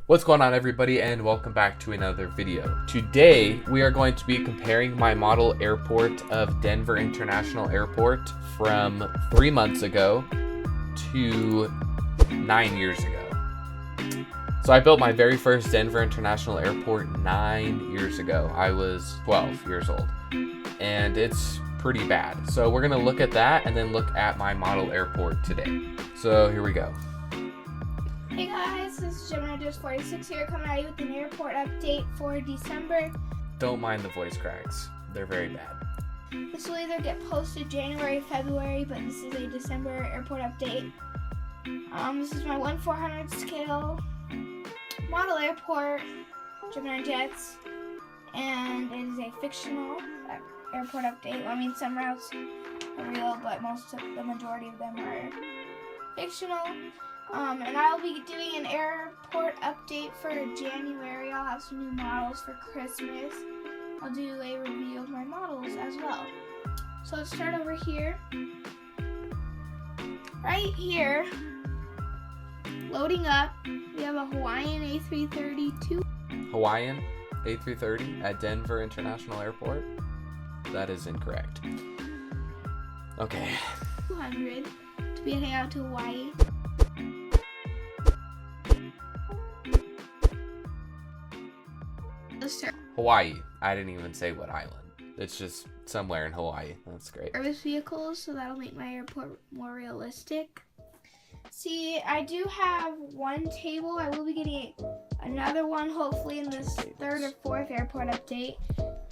What's going on, everybody, and welcome back to another video. Today we are going to be comparing my model airport of Denver International Airport from 3 months ago to 9 years ago. So I built my very first Denver International Airport 9 years ago. I was 12 years old, and it's pretty bad. So we're gonna look at that and then look at my model airport today. So here we go. Hey guys, this is Gemini Jets 46 here, coming at you with an airport update for December. Don't mind the voice cracks. They're very bad. This will either get posted January, February, but this is a December airport update. This is my 1/400 scale model airport, Gemini Jets, and it is a fictional airport update. Well, I mean, some routes are real, but the majority of them are fictional. And I'll be doing an airport update for January. I'll have some new models for Christmas. I'll do a review of my models as well. So let's start over here. Right here, loading up, we have a Hawaiian A330. Hawaiian A330 at Denver International Airport? That is incorrect. Okay. 200 to be heading out to Hawaii. Hawaii. I didn't even say what island. It's just somewhere in Hawaii. That's great. Service vehicles, so that'll make my airport more realistic. See, I do have one table. I will be getting another one hopefully in this third or fourth airport update.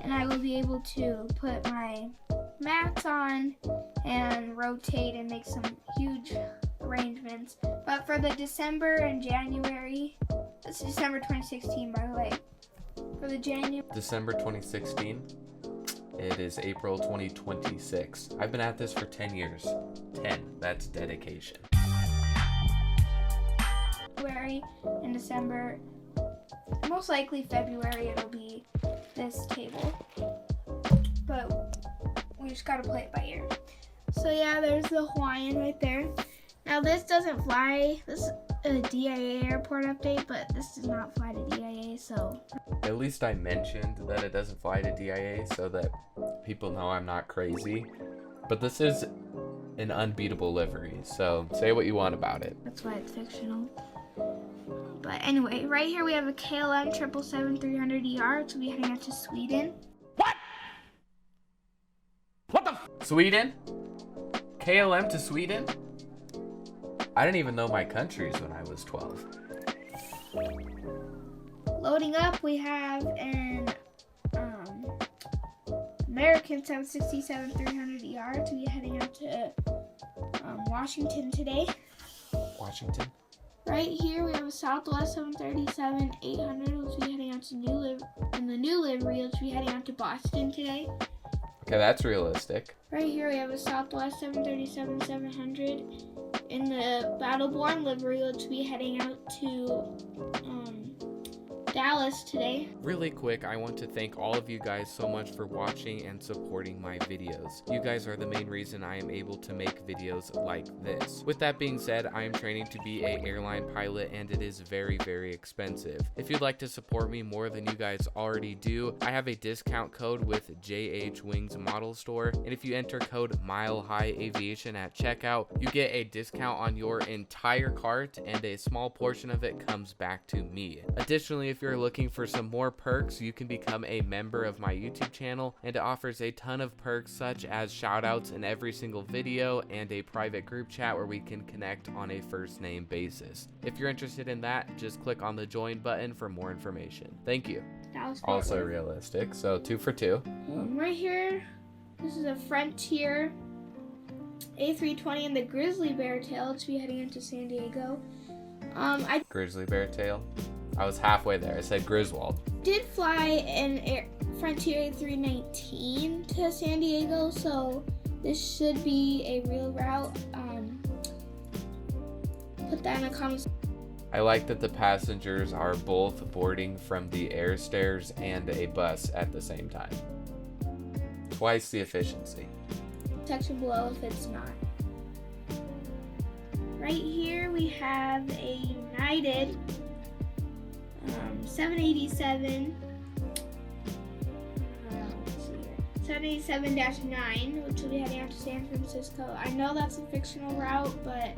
And I will be able to put my mats on and rotate and make some huge arrangements. But for the December and January, this is December 2016 by the way. For the January. December 2016. It is April 2026. I've been at this for 10 years. 10. That's dedication. January and December. Most likely February it'll be this table. But we just gotta play it by ear. So yeah, there's the Hawaiian right there. Now this doesn't fly. This is a DIA airport update, but this does not fly to DIA, so. At least I mentioned that it doesn't fly to DIA so that people know I'm not crazy. But this is an unbeatable livery, so say what you want about it. That's why it's fictional. But anyway, right here we have a KLM 777-300ER to be heading out to Sweden. What? What the Sweden? KLM to Sweden? I didn't even know my countries when I was 12. Loading up, we have an American 767-300ER to be heading out to Washington today. Washington? Right here, we have a Southwest 737-800, which will be heading out to the new livery, which will be heading out to Boston today. Okay, that's realistic. Right here, we have a Southwest 737-700 in the Battleborn livery, which will be heading out to Dallas today. Really quick, I want to thank all of you guys so much for watching and supporting my videos. You guys are the main reason I am able to make videos like this. With that being said, I am training to be an airline pilot and it is very, very expensive. If you'd like to support me more than you guys already do, I have a discount code with JH Wings Model Store, and if you enter code MileHigh Aviation at checkout, you get a discount on your entire cart and a small portion of it comes back to me. Additionally, if you're looking for some more perks, you can become a member of my YouTube channel, and it offers a ton of perks such as shoutouts in every single video and a private group chat where we can connect on a first name basis. If you're interested in that, just click on the join button for more information. Thank you. Also realistic, so 2 for 2. Right here, this is a Frontier A320 in the Grizzly Bear tail to be heading into San Diego. Grizzly Bear tail? I was halfway there. I said Griswold. Did fly an Frontier A319 to San Diego, so this should be a real route. Put that in the comments. I like that the passengers are both boarding from the air stairs and a bus at the same time. Twice the efficiency. Section below if it's not. Right here we have a United 787. 787-9, which will be heading out to San Francisco. I know that's a fictional route, but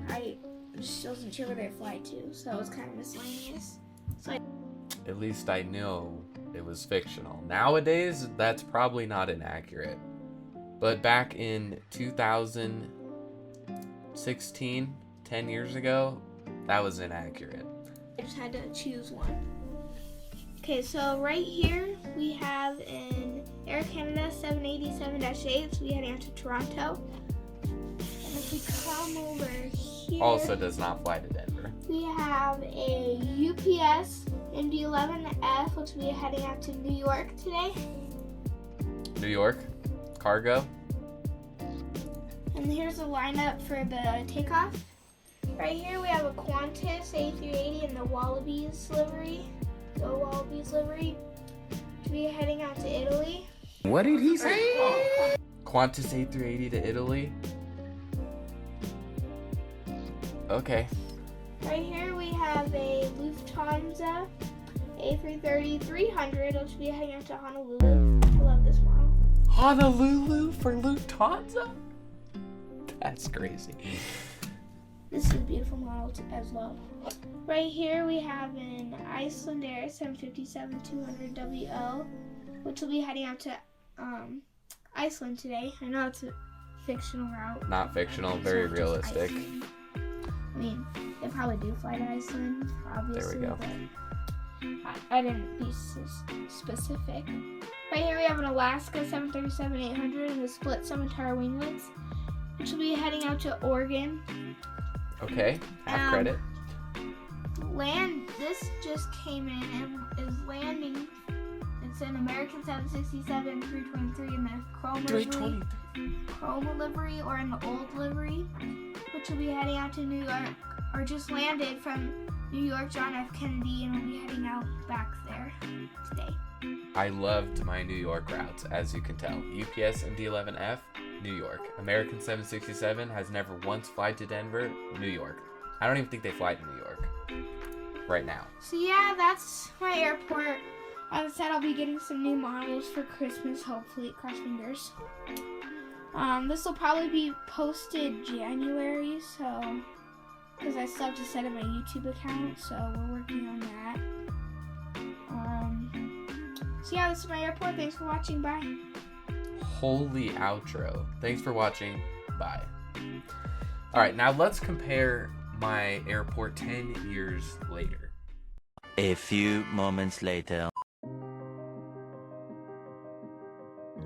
I just wasn't sure where they fly to, so it's kind of miscellaneous. So At least I know it was fictional. Nowadays, that's probably not inaccurate. But back in 2016, 10 years ago, that was inaccurate. I just had to choose one. Okay, so right here we have an Air Canada 787-8, so we're heading out to Toronto. And if we come over here, Also does not fly to Denver. we have a UPS MD-11F, which will be heading out to New York today. New York, cargo. And here's the lineup for the takeoff. Right here we have a Qantas A380 in the Wallabies livery. Go Wallabies livery. To be heading out to Italy. What did he say? Qantas A380 to Italy. Okay. Right here we have a Lufthansa A330-300, which will be heading out to Honolulu. I love this model. Honolulu for Lufthansa? That's crazy. This is a beautiful model as well. Right here we have an Icelandair 757-200WO, which will be heading out to Iceland today. I know it's a fictional route. Not fictional, very It's not just realistic. Iceland. I mean, they probably do fly to Iceland, obviously. There we go. But I didn't be specific. Right here we have an Alaska 737-800 and the split Scimitar winglets, which will be heading out to Oregon. Okay, half credit. This just came in and is landing. It's an American 767-323 in the chrome livery, livery or in the old livery, which will be heading out to New York, or just landed from New York John F. Kennedy and will be heading out back there today. I loved my New York routes, as you can tell. UPS MD-11F, New York. American 767 has never once flied to Denver, New York. I don't even think they fly to New York right now. So yeah, that's my airport. As I said, I'll be getting some new models for Christmas, hopefully, cross fingers. This will probably be posted January, so, because I still have to set up my YouTube account, so we're working on that. So yeah, this is my airport. Thanks for watching. Bye. Holy outro. Thanks for watching. Bye. Alright, now let's compare my airport 10 years later. A few moments later.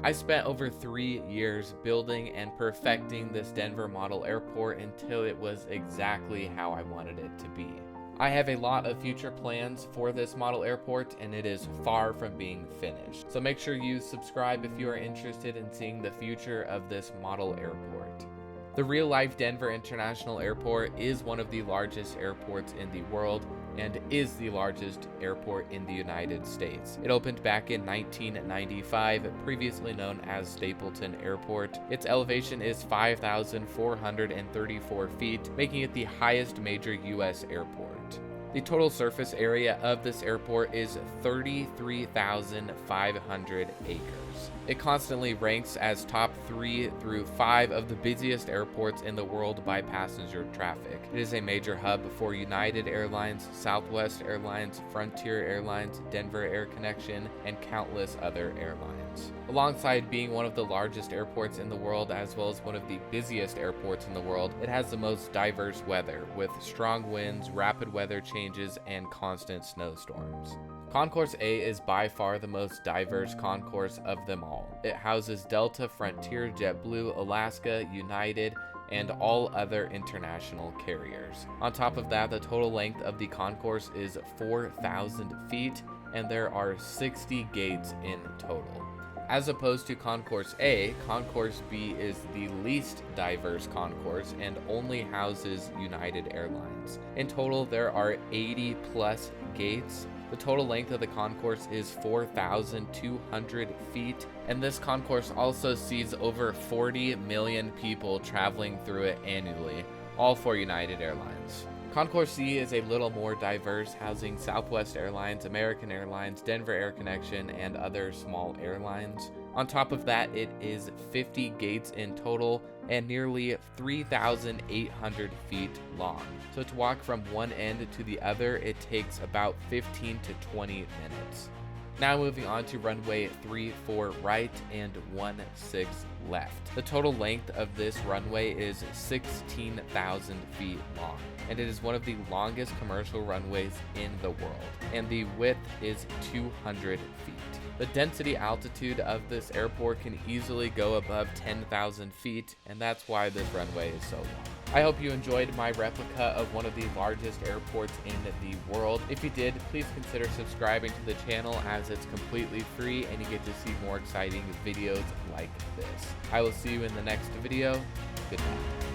I spent over 3 years building and perfecting this Denver model airport until it was exactly how I wanted it to be. I have a lot of future plans for this model airport and it is far from being finished. So make sure you subscribe if you are interested in seeing the future of this model airport. The real-life Denver International Airport is one of the largest airports in the world and is the largest airport in the United States. It opened back in 1995, previously known as Stapleton Airport. Its elevation is 5,434 feet, making it the highest major U.S. airport. The total surface area of this airport is 33,500 acres. It constantly ranks as top 3 through 5 of the busiest airports in the world by passenger traffic. It is a major hub for United Airlines, Southwest Airlines, Frontier Airlines, Denver Air Connection, and countless other airlines. Alongside being one of the largest airports in the world, as well as one of the busiest airports in the world, it has the most diverse weather, with strong winds, rapid weather changes, and constant snowstorms. Concourse A is by far the most diverse concourse of them all. It houses Delta, Frontier, JetBlue, Alaska, United, and all other international carriers. On top of that, the total length of the concourse is 4,000 feet, and there are 60 gates in total. As opposed to Concourse A, Concourse B is the least diverse concourse and only houses United Airlines. In total, there are 80 plus gates. The total length of the concourse is 4,200 feet, and this concourse also sees over 40 million people traveling through it annually, all for United Airlines. Concourse C is a little more diverse, housing Southwest Airlines, American Airlines, Denver Air Connection, and other small airlines. On top of that, it is 50 gates in total and nearly 3,800 feet long. So to walk from one end to the other, it takes about 15 to 20 minutes. Now moving on to runway 34 right and 16 left. The total length of this runway is 16,000 feet long, and it is one of the longest commercial runways in the world, and the width is 200 feet. The density altitude of this airport can easily go above 10,000 feet, and that's why this runway is so long. I hope you enjoyed my replica of one of the largest airports in the world. If you did, please consider subscribing to the channel as it's completely free and you get to see more exciting videos like this. I will see you in the next video. Good night.